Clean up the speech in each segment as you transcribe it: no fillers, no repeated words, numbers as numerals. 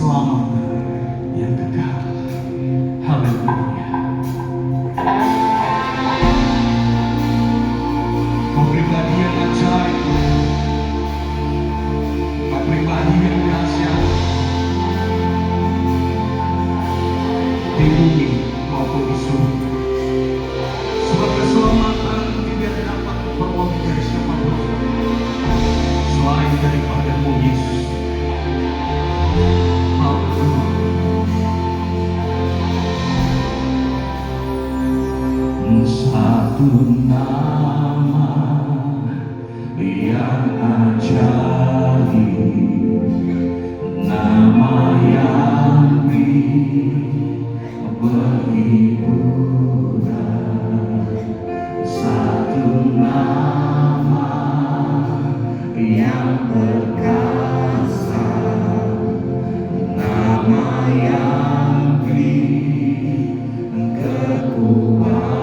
keselamatan yang kekal. Haleluya. Kau pribadi yang ajaib, kau pribadi yang dahsyat, di bumi maupun di surga. Sebab keselamatan tidak dapat diperoleh dari siapapun selain daripada-Mu, Yesus. Satu nama yang ajaib, nama yang berhiburan, satu nama yang perkasa, nama yang beri kekuatan.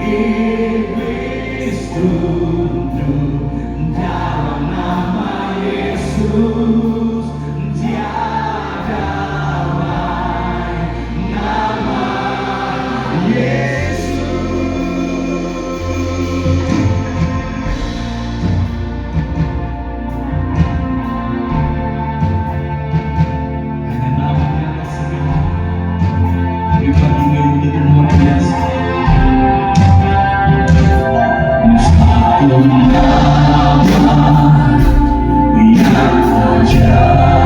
Iblis tunduk dalam nama Yesus, tiada lain nama Yesus. Hanya nama di atas segala, pribadinya begitu luar biasa. Satu nama yang ajaib.